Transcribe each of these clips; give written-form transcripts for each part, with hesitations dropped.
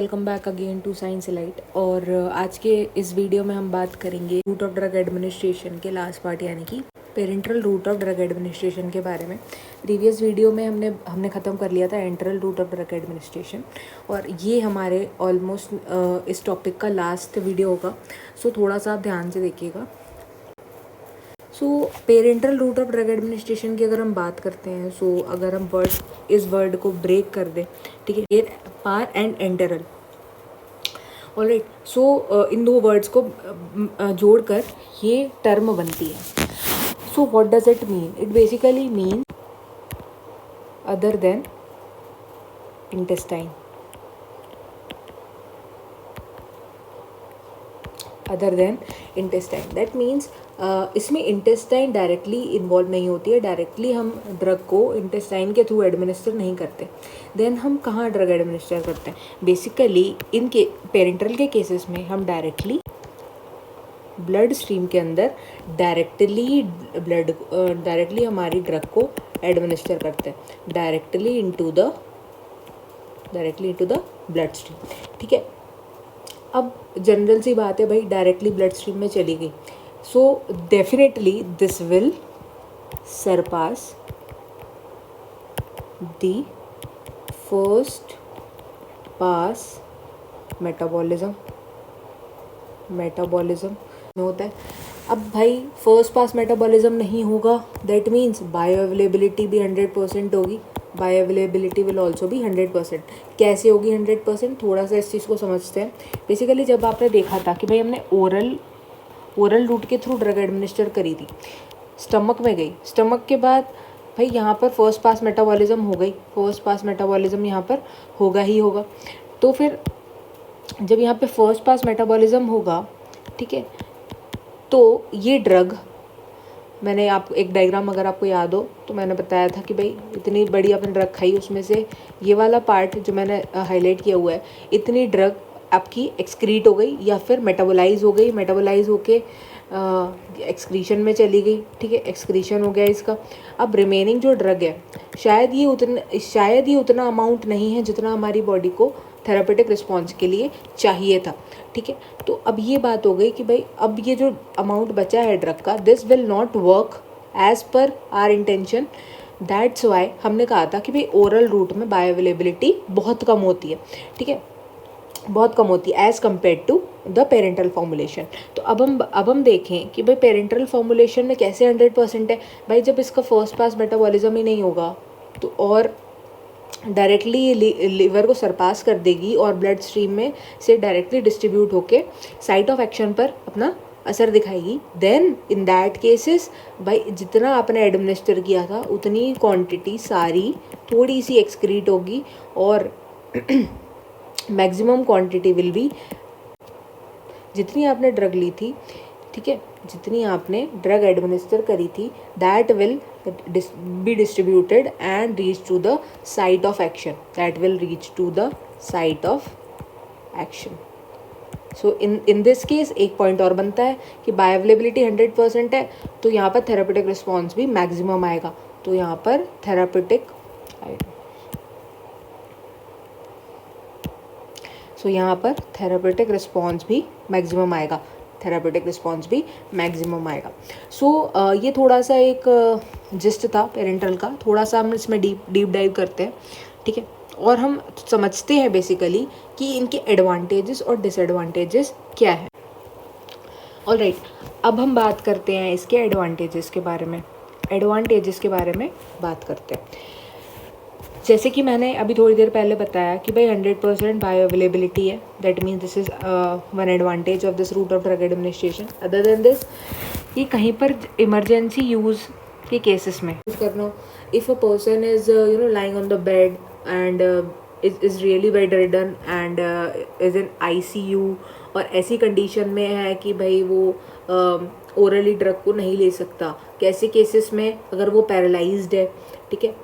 Welcome back again to science light. और आज के इस वीडियो में हम बात करेंगे रूट ऑफ ड्रग एडमिनिस्ट्रेशन के लास्ट पार्ट यानी कि parental route of drug administration के बारे में। प्रीवियस वीडियो में हमने ख़त्म कर लिया था एंटरल रूट ऑफ ड्रग एडमिनिस्ट्रेशन, और ये हमारे ऑलमोस्ट इस टॉपिक का लास्ट वीडियो होगा। सो थोड़ा सा आप ध्यान से देखिएगा। So parenteral route of drug administration की अगर हम बात करते हैं, सो अगर हम इस वर्ड को ब्रेक कर दें, ठीक है, पेर पार एंड एंटरल, ऑलराइट। सो इन दो वर्ड्स को जोड़कर ये टर्म बनती है। So what does it mean? It basically mean other than intestine, other than intestine. That means इसमें इंटेस्टाइन डायरेक्टली इन्वॉल्व नहीं होती है। डायरेक्टली हम ड्रग को इंटेस्टाइन के थ्रू एडमिनिस्टर नहीं करते। देन हम कहाँ ड्रग एडमिनिस्टर करते हैं? बेसिकली इनके पेरेंटल के केसेस में हम डायरेक्टली ब्लड स्ट्रीम के अंदर डायरेक्टली हमारी ड्रग को एडमिनिस्टर करते हैं, directly into the blood stream, ठीक है। अब जनरल सी बात है भाई, डायरेक्टली ब्लड स्ट्रीम में चली गई, so definitely this will Sarpass the first pass metabolism में होता है। अब भाई फर्स्ट पास मेटाबॉलिज्म नहीं होगा, दैट मीन्स बायो अवेलेबिलिटी भी 100% होगी। बायो अवेलेबिलिटी विल ऑल्सो भी 100%। कैसे होगी 100%? थोड़ा सा इस चीज़ को समझते हैं। बेसिकली जब आपने देखा था कि भाई हमने ओरल रूट के थ्रू ड्रग एडमिनिस्टर करी थी, स्टमक में गई, स्टमक के बाद भाई यहाँ पर फर्स्ट पास मेटाबॉलिज्म हो गई, फर्स्ट पास मेटाबॉलिज्म यहाँ पर होगा ही होगा। तो फिर जब यहाँ पे फर्स्ट पास मेटाबॉलिज्म होगा, ठीक है, तो ये ड्रग, मैंने आप एक डायग्राम अगर आपको याद हो तो मैंने बताया था कि भाई इतनी बड़ी आपने ड्रग खाई, उसमें से ये वाला पार्ट जो मैंने हाईलाइट किया हुआ है, इतनी ड्रग आपकी एक्सक्रीट हो गई या फिर मेटाबोलाइज हो गई, मेटाबोलाइज होके एक्सक्रीशन में चली गई, ठीक है, एक्सक्रीशन हो गया इसका। अब रिमेनिंग जो ड्रग है, शायद ये उतना अमाउंट नहीं है जितना हमारी बॉडी को थेरापेटिक रिस्पॉन्स के लिए चाहिए था, ठीक है। तो अब ये बात हो गई कि भाई अब ये जो अमाउंट बचा है ड्रग का, this will not work as per our intention. That's why हमने कहा था कि भाई ओरल रूट में बायो अवेलेबिलिटी बहुत कम होती है, ठीक है, बहुत कम होती है as compare to the parental formulation. तो अब हम देखें कि भाई पेरेंटल फॉर्मुलेशन में कैसे 100% है। भाई जब इसका फर्स्ट पास मेटाबॉलिज्म ही नहीं होगा तो और डायरेक्टली लीवर को सरपास कर देगी और ब्लड स्ट्रीम में से डायरेक्टली डिस्ट्रीब्यूट होके साइट ऑफ एक्शन पर अपना असर दिखाएगी। देन इन दैट केसेस भाई जितना आपने एडमिनिस्टर किया था उतनी क्वांटिटी सारी थोड़ी सी एक्सक्रीट होगी और मैक्सिमम क्वांटिटी विल बी, जितनी आपने ड्रग ली थी, ठीक है, जितनी आपने ड्रग एडमिनिस्टर करी थी, that will be distributed and reach to the site of action, that will reach to the site of action. So in this case एक पॉइंट और बनता है कि बायो अवेलेबिलिटी 100% है, तो यहाँ पर थेरापेटिक रिस्पॉन्स भी मैक्सिमम आएगा। तो यहाँ पर थेरापेटिक रिस्पॉन्स भी मैक्सिमम आएगा, सो ये थोड़ा सा एक जिस्ट था पेरेंटल का। थोड़ा सा हम इसमें डीप डाइव करते हैं, ठीक है, और हम समझते हैं बेसिकली कि इनके एडवांटेजेस और डिसएडवांटेजेस क्या है। ऑलराइट, अब हम बात करते हैं इसके एडवांटेजेस के बारे में बात करते हैं। जैसे कि मैंने अभी थोड़ी देर पहले बताया कि भाई 100% बायो अवेलेबिलिटी है, that means this is one advantage of this route of drug administration. Other than this, ये कहीं पर इमरजेंसी यूज़ के केसेस में यूज़ करना, if a person is lying on the bed and is really bedridden and is in ICU, और ऐसी condition में है कि भाई वो ओरली ड्रग को नहीं ले सकता। कैसे केसेस में? अगर वो पैरालाइज्ड है, ठीक है,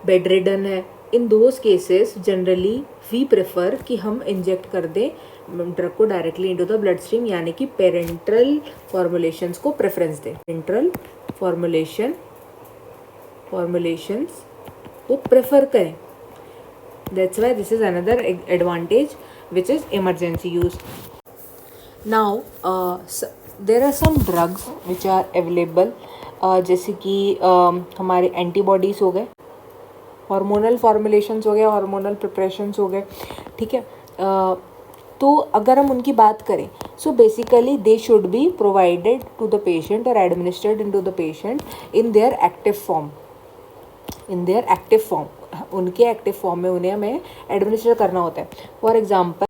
बेड रिडन है, in those cases generally we prefer कि हम इंजेक्ट कर दें ड्रग को directly into the blood stream, यानी कि पेरेंटल फॉर्मुलेशंस को प्रेफरेंस दें। पेरेंटल फॉर्मुलेशंस को प्रेफर करें। That's why this is another advantage, which is emergency use. Now there are some drugs which are available, जैसे कि हमारे एंटीबॉडीज़ हो गए, हार्मोनल फॉर्मुलेशंस हो गए, हार्मोनल प्रिपरेशंस हो गए, ठीक है. तो अगर हम उनकी बात करें, so basically they should be provided to the patient और administered in to the patient in their active form. उनके एक्टिव फॉर्म में उन्हें हमें एडमिनिस्टर करना होता है. फॉर एग्जाम्पल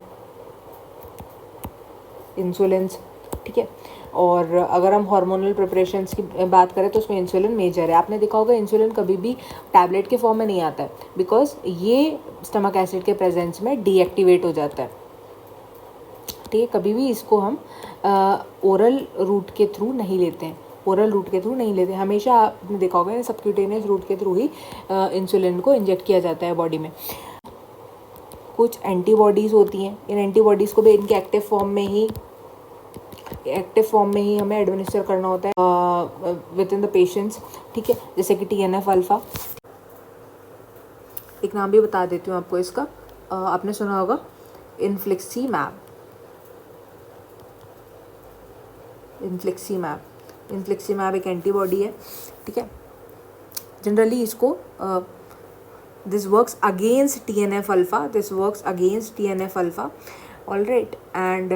इंसुलिन्स, ठीक है. और अगर हम हार्मोनल प्रिपरेशंस की बात करें तो उसमें इंसुलिन मेजर है. आपने देखा होगा इंसुलिन कभी भी टैबलेट के फॉर्म में नहीं आता है, बिकॉज ये स्टमक एसिड के प्रेजेंस में डीएक्टिवेट हो जाता है, ठीक है. कभी भी इसको हम ओरल रूट के थ्रू नहीं लेते हैं. हमेशा आपने देखा होगा सबक्यूटेनियस रूट के थ्रू ही इंसुलिन को इंजेक्ट किया जाता है बॉडी में. कुछ एंटीबॉडीज़ होती हैं, इन एंटीबॉडीज़ को भी इनके एक्टिव फॉर्म में ही हमें एडमिनिस्टर करना होता है विद इन द पेशेंट्स, ठीक है. जैसे कि TNF अल्फ़ा. एक नाम भी बता देती हूँ आपको इसका, आपने सुना होगा इन्फ्लिक्सीमैब एक एंटीबॉडी है, ठीक है. जनरली इसको this works against TNF alpha, all right. And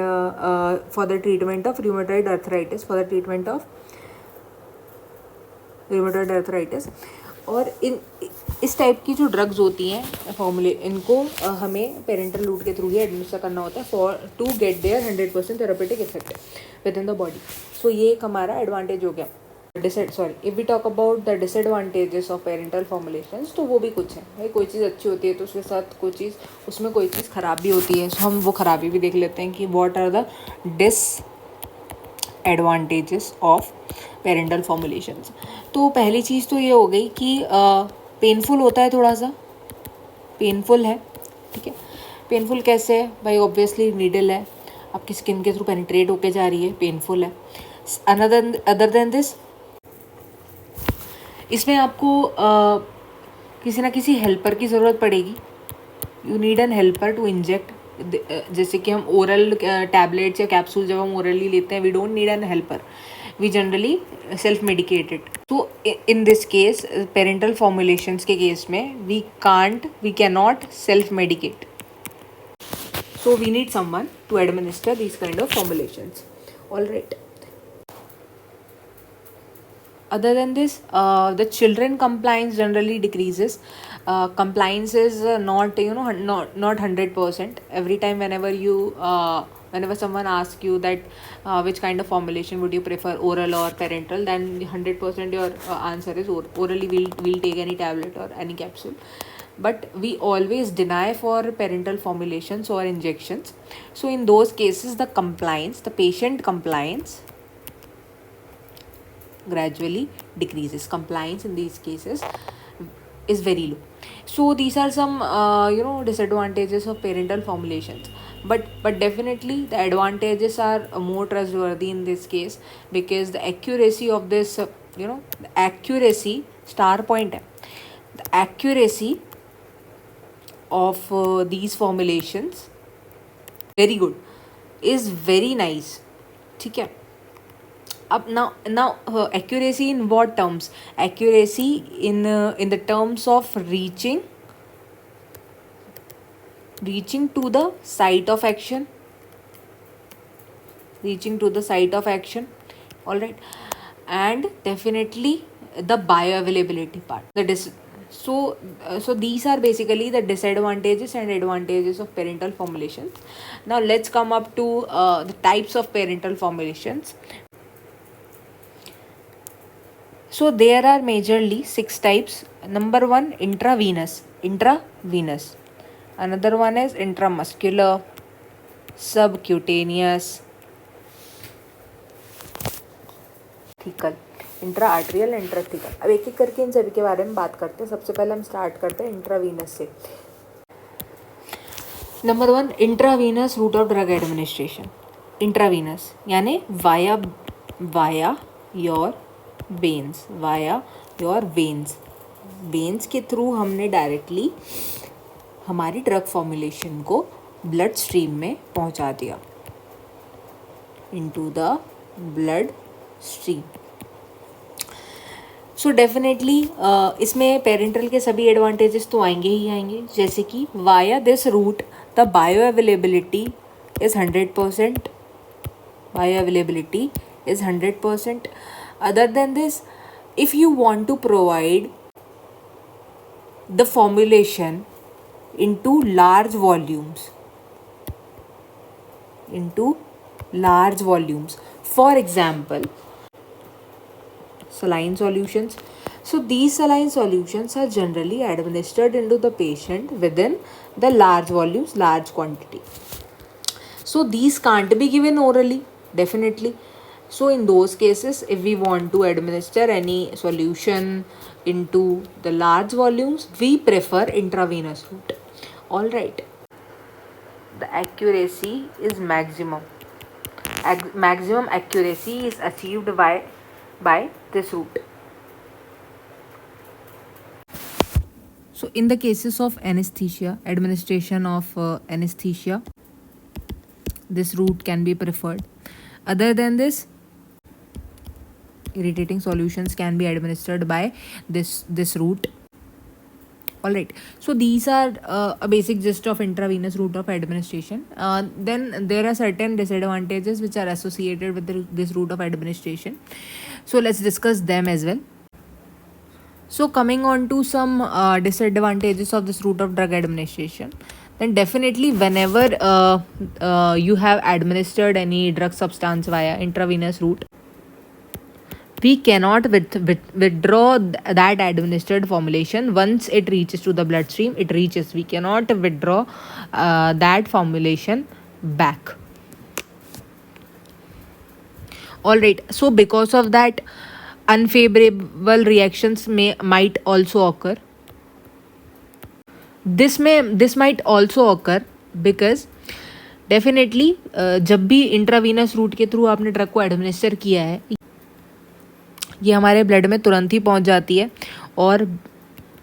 for the treatment of rheumatoid arthritis, और इस टाइप की जो ड्रग्स होती हैं फॉर्मूले, इनको हमें पेरेंटल रूट के थ्रू ही एडमिनिस्टर करना होता है for to get their 100% therapeutic effect within the body. So ये एक हमारा एडवांटेज हो गया. If we talk about the disadvantages of parental formulations, तो वो भी कुछ है भाई. कोई चीज़ अच्छी होती है तो उसके साथ कोई चीज़ ख़राब भी होती है. सो हम वो ख़राबी भी देख लेते हैं कि what are the disadvantages of parental formulations. तो पहली चीज़ तो ये हो गई कि पेनफुल होता है, थोड़ा सा पेनफुल है, ठीक है. पेनफुल कैसे है भाई? ऑब्वियसली नीडल है, आपकी स्किन के थ्रू पेनिट्रेट होके जा रही है, पेनफुल है. अदर देन दिस, इसमें आपको किसी ना किसी हेल्पर की ज़रूरत पड़ेगी. You need an helper to inject. जैसे कि हम ओरल टैबलेट्स या कैप्सूल जब हम ओरली लेते हैं, we don't need an helper, we generally self medicated. तो in this case, parenteral formulations के केस में we can not self medicate. So we need someone to administer these kind of formulations. All right. Other than this, the children compliance generally decreases. Compliance is not 100%. Every time whenever someone asks you that which kind of formulation would you prefer, oral or parental, then 100% your answer is orally. We'll take any tablet or any capsule. But we always deny for parental formulations or injections. So in those cases, the patient compliance gradually decreases. Compliance in these cases is very low. So these are some disadvantages of parental formulations. But definitely the advantages are more trustworthy in this case, because the accuracy of this, the accuracy star point hai. The accuracy of these formulations very good, is very nice, ठीक है. अब now accuracy in what terms? Accuracy in the terms of reaching to the site of action. All right. And definitely the bioavailability part. So these are basically the disadvantages and advantages of parental formulations. Now let's come up to the types of parental formulations. So there are majorly 6 types. Number 1, intravenous. Another one is intramuscular, subcutaneous, thecal, intra arterial, intrathecal. अब एक एक करके इन सभी के बारे में बात करते हैं. सबसे पहले हम स्टार्ट करते हैं इंट्रावीनस से. Number 1, intravenous route of drug administration. Intravenous यानी वाया योर वेन्स के थ्रू हमने डायरेक्टली हमारी ड्रग फॉर्मुलेशन को ब्लड स्ट्रीम में पहुंचा दिया, into the blood stream. So definitely इसमें पेरेंटल के सभी एडवांटेजेस तो आएंगे ही आएंगे, जैसे कि via this route the bioavailability is 100%, bioavailability is 100%. Other than this, if you want to provide the formulation into large volumes, for example saline solutions, so these saline solutions are generally administered into the patient within the large volumes, large quantity. So these can't be given orally, definitely. So in those cases, if we want to administer any solution into the large volumes, we prefer intravenous route. All right. The accuracy is maximum. Maximum accuracy is achieved by this route. So in the cases of anesthesia, administration of anesthesia, this route can be preferred. Other than this, irritating solutions can be administered by this route. All right, so these are a basic gist of intravenous route of administration. Then there are certain disadvantages which are associated with this route of administration, so let's discuss them as well. So coming on to some disadvantages of this route of drug administration, then definitely whenever you have administered any drug substance via intravenous route, we cannot withdraw that administered formulation. Once it reaches to the bloodstream, it reaches. We cannot withdraw that formulation back. All right. So because of that, unfavorable reactions might also occur. This might also occur because definitely जब भी intravenous root के through आपने drug को administer किया है, ये हमारे blood में तुरंत ही पहुंच जाती है और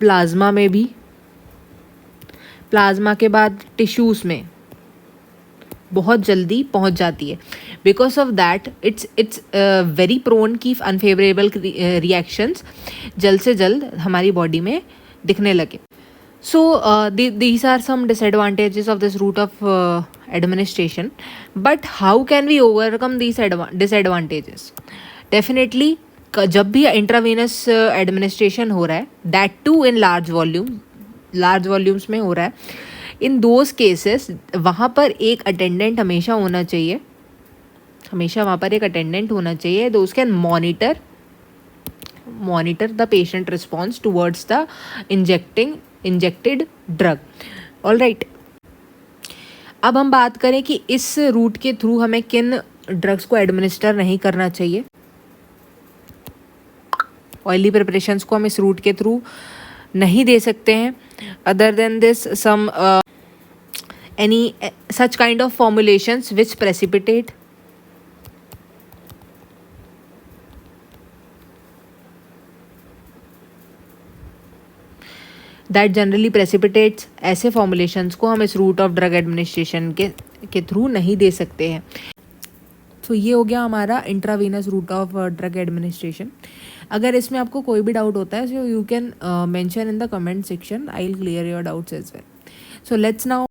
प्लाज्मा में भी, प्लाज्मा के बाद टिश्यूज़ में बहुत जल्दी पहुंच जाती है. Because of that it's very prone की अनफेवरेबल रिएक्शंस जल्द से जल्द हमारी बॉडी में दिखने लगे. So these are some disadvantages of this route of administration. But how can we overcome these disadvantages? Definitely जब भी इंट्रावेनस एडमिनिस्ट्रेशन हो रहा है, that too in large volumes में हो रहा है, इन दोज केसेस वहाँ पर एक अटेंडेंट हमेशा होना चाहिए, हमेशा वहाँ पर एक अटेंडेंट होना चाहिए. Those can monitor the patient response towards the injected drug. All right. अब हम बात करें कि इस रूट के थ्रू हमें किन ड्रग्स को एडमिनिस्टर नहीं करना चाहिए. ऑयली प्रिपरेशंस को हम इस रूट के थ्रू नहीं दे सकते हैं. Other than this some any such kind of formulations which precipitate, that generally precipitates, ऐसे फॉर्मुलेशंस को हम इस रूट ऑफ ड्रग एडमिनिस्ट्रेशन के थ्रू नहीं दे सकते हैं. तो ये हो गया हमारा intravenous route of drug administration. अगर इसमें आपको कोई भी डाउट होता है, so you can mention in the comment section. I will clear your doubts as well. So let's now